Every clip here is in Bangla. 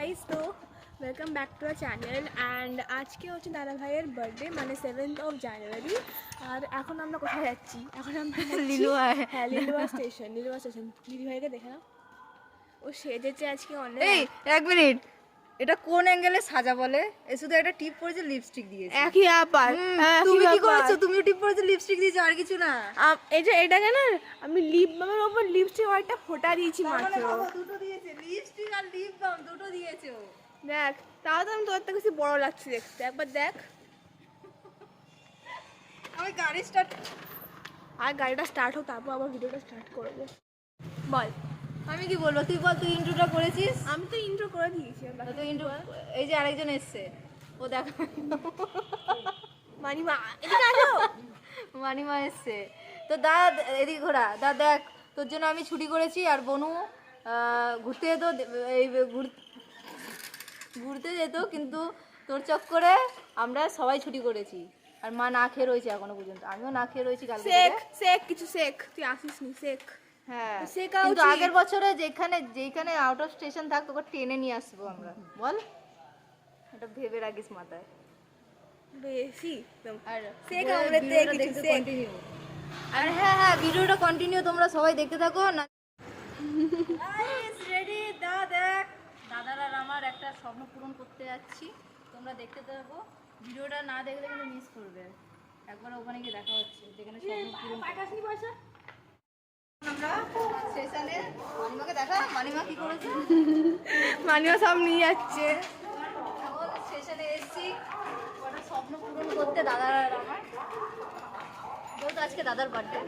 গাইস, তো welcome back to our channel. And আজকে হচ্ছে দাদা ভাইয়ের বার্থডে, মানে 7th জানুয়ারি। আর এখন আমরা কোথায় যাচ্ছি? এখন আমরা লিলুয়া। হ্যাঁ, লিলুয়া স্টেশন। দিদি ভাইকে দেখে নাও, ও সেজেছে আজকে অনেক। এই এক মিনিট, এটা কোন অ্যাঙ্গেলে সাজা বলে? এ শুধু একটা টিপ পরেছে, লিপস্টিক দিয়েছে। একই ব্যাপার। তুমি কি করেছো? তুমিও টিপ পরেছে, লিপস্টিক দিয়েছো, আর কিছু না। এটাকে না আমি লিপ বামের ওপর লিপস্টিক একটা ফোঁটা দিয়েছি মাত্র। দুটো দিয়েছে, লিপস্টিক আর লিপ বাম দুটো দিয়েছো। দেখ, তাও তো আমি তোর থেকে বেশি বড় লাগছে দেখতে। একবার দেখ। আমি গাড়ি স্টার্ট আর গাড়িটা স্টার্ট হোক, তারপর আবার ভিডিওটা স্টার্ট করবো। বল। আমি কি বলবো? তুই বল, তুই ইন্ট্রোটা করেছিস? আমি তো ইন্ট্রো করে দিয়েছি। তো ইন্ট্রো, এই যে আরেকজন এসছে, ও দেখো মানিমা, এদিকে আসো। মানিমা এসছে। তো দাদ এদিকে ঘোরা, দাদ দেখ, তোর জন্য আমি ছুটি করেছি। আর বনু ঘুরতে যেত, এই ঘুরতে যেত, কিন্তু তোর চক্করে আমরা সবাই ছুটি করেছি। আর মা না খেয়ে রয়েছে এখনো পর্যন্ত, আমিও না খেয়ে রয়েছি কালকে শেখ থেকে। শেখ কিছু শেখ, তুই আসিস নি শেখ। হ্যাঁ, শেখা কিন্তু উচিত। আগের বছরে যেখানে আউট অফ স্টেশন থাক, তোকে টেনে নিয়ে আসবো আমরা, বল। এটা ভেবে রাখিস মাথায়। বেশি আর শেখ আমরা কিছু শেখ। কন্টিনিউ। আর হ্যাঁ, ভিডিওটা কন্টিনিউ তোমরা সবাই দেখতে থাকো না। রেডি? দেখ, দাদার আর আমার একটা স্বপ্ন পূরণ করতে যাচ্ছি, তোমরা দেখতে থাকো। ভিডিওটা না দেখলে কিন্তু মিস করবে। একবার ওখানে গিয়ে দেখা হচ্ছে, যেখানে স্বপ্ন পূরণ করতে। আমরা স্টেশনে মানিমাকে দেখা, মানিমা কি করেছে? মানিমা সব নিয়ে যাচ্ছে। এখন স্টেশনে এসেছি ওটা স্বপ্ন পূরণ করতে, দাদার আর আমার। যেহেতু আজকে দাদার বার্থডে।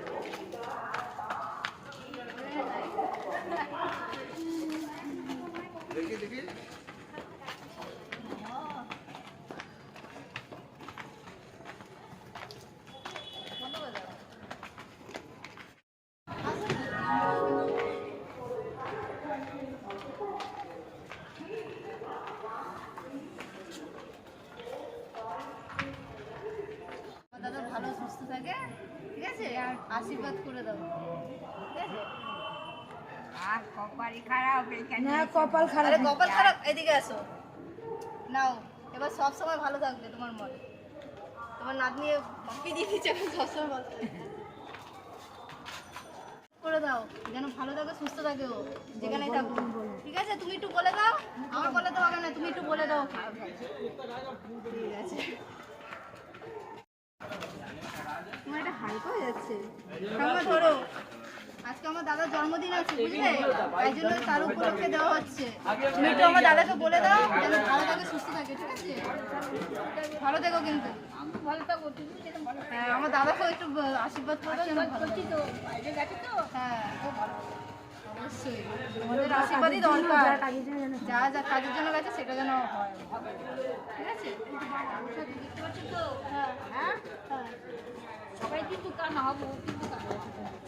দাদা ভালো সুস্থ থাকে, ঠিক আছে? আর আশীর্বাদ করে দাও, ঠিক আছে? আর কপালই খারাপ না, কপাল খারাপ। আরে কপাল খারাপ, এদিকে আসো। নাও, এবার সব সময় ভালো থাকবে তোমার মন। তোমার নাতনি বাপি দিয়ে দিচ্ছে, সবসময় ভালো করে দাও, যেন ভালো থাকে, সুস্থ থাকে ও, যেখানেই থাকুক, ঠিক আছে? তুমি একটু বলে দাও, আমার বলে দেওয়া কেন, তুমি একটু বলে দাও। ঠিক আছে। তোমার এটা হালকা হয়ে যাচ্ছে। আমার ধরো, আজকে আমার দাদার জন্মদিন আছে, বুঝলে? তাই জন্য তার উপলক্ষে দেওয়া হচ্ছে। তুমি একটু আমার দাদাকে বলে দাও যেন ভালো থাকে, সুস্থ থাকে, ঠিক আছে? ভালো থেকো কিন্তু। হ্যাঁ, আমার দাদাকেও একটু আশীর্বাদ করে দাও যেন ভালো থাকে। হ্যাঁ, অবশ্যই আমাদের আশীর্বাদই দরকার। যা যা কাজের জন্য গেছে সেটা যেন হয়, ঠিক আছে? হ্যাঁ, সবাই কিন্তু কানা হবো, কিন্তু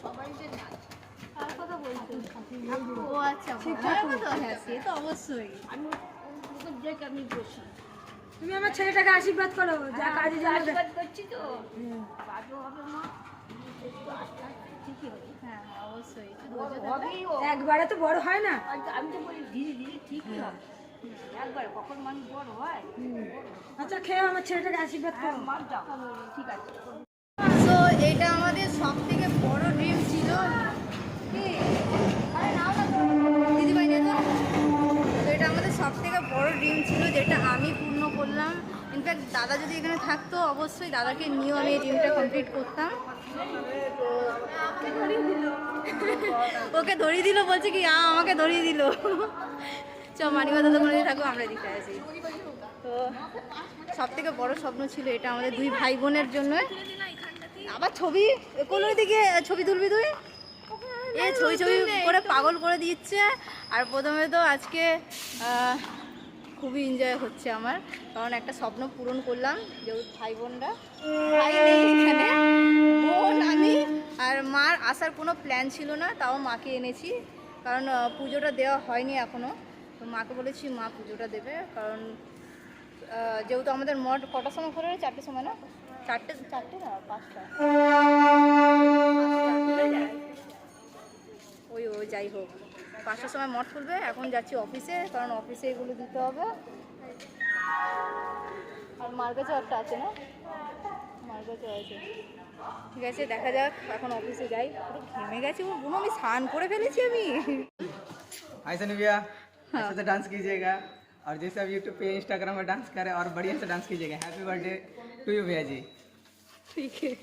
সবাই যে না তার কথা বলছি। ও আচ্ছা, হ্যাঁ, সে তো অবশ্যই। আমি ওদের দেখে আমি বসি, তুমি আমার ছেলেটাকে আশীর্বাদ করো, যা কাজে যাবে। আশীর্বাদ করছি তো বাদও হবে মা, একটু আস্তে আস্তে ঠিকই হবে। হ্যাঁ, অবশ্যই হবেই ও। একবারে তো বড় হয় না। আমি তো বলি ধীরে ধীরে ঠিকই হবে। একবার কখন মানুষ বড় হয়, আচ্ছা, খেয়ে আমার ছেলেটাকে আশীর্বাদ করো। মার যাও, ঠিক আছে। তো এটা আমাদের সব থেকে বড় ড্রিম ছিল। কি? আরে নাও না দিদিভাই, নিয়ে তো। তো এটা আমাদের সব থেকে বড় ড্রিম ছিল, যেটা আমি পূর্ণ করলাম। ইনফ্যাক্ট দাদা যদি এখানে থাকতো, অবশ্যই দাদাকে নিয়েও আমি এই ড্রিমটা কমপ্লিট করতাম। ওকে ধরিয়ে দিল, বলছে কি আমাকে ধরিয়ে দিল। চ মানিমা দাদা মনে থাকো, আমরা দিতে আছি। তো সব থেকে বড় স্বপ্ন ছিল এটা আমাদের দুই ভাই বোনের জন্য। আবার ছবি কোনোই দিকে ছবি তুলবি তুই? এ ছবি ছবি করে পাগল করে দিচ্ছে। আর প্রথমে তো আজকে খুবই এনজয় হচ্ছে আমার, কারণ একটা স্বপ্ন পূরণ করলাম। যেহেতু ভাই বোনরা, ভাই নেই এখানে, বোন আমি আর মার আসার কোনো প্ল্যান ছিল না, তাও মাকে এনেছি, কারণ পুজোটা দেওয়া হয়নি এখনও। তো মাকে বলেছি মা পুজোটা দেবে, কারণ যেহেতু আমাদের মঠ কটার সময় খোলে? 4টের সময় না? 4টে না 5টা, ওই যাই হোক। 5টার সময় মঠ খুলবে। এখন যাচ্ছি অফিসে, কারণ অফিসে এগুলো দিতে হবে। আর মার কাছে একটা আছে না, মার কাছে আছে। ঠিক আছে, দেখা যাক, এখন অফিসে যাই। পুরো ঘেমে গেছি ওর বোন, আমি স্নান করে ফেলেছি আমি। ऐसा नहीं भैया, ऐसे से डांस कीजिएगा और जैसे अब यूट्यूब पे इंस्टाग्राम में डांस करें और बढ़िया से डांस कीजिएगा। हैप्पी बर्थडे टू यू भैया जी। ठीक है।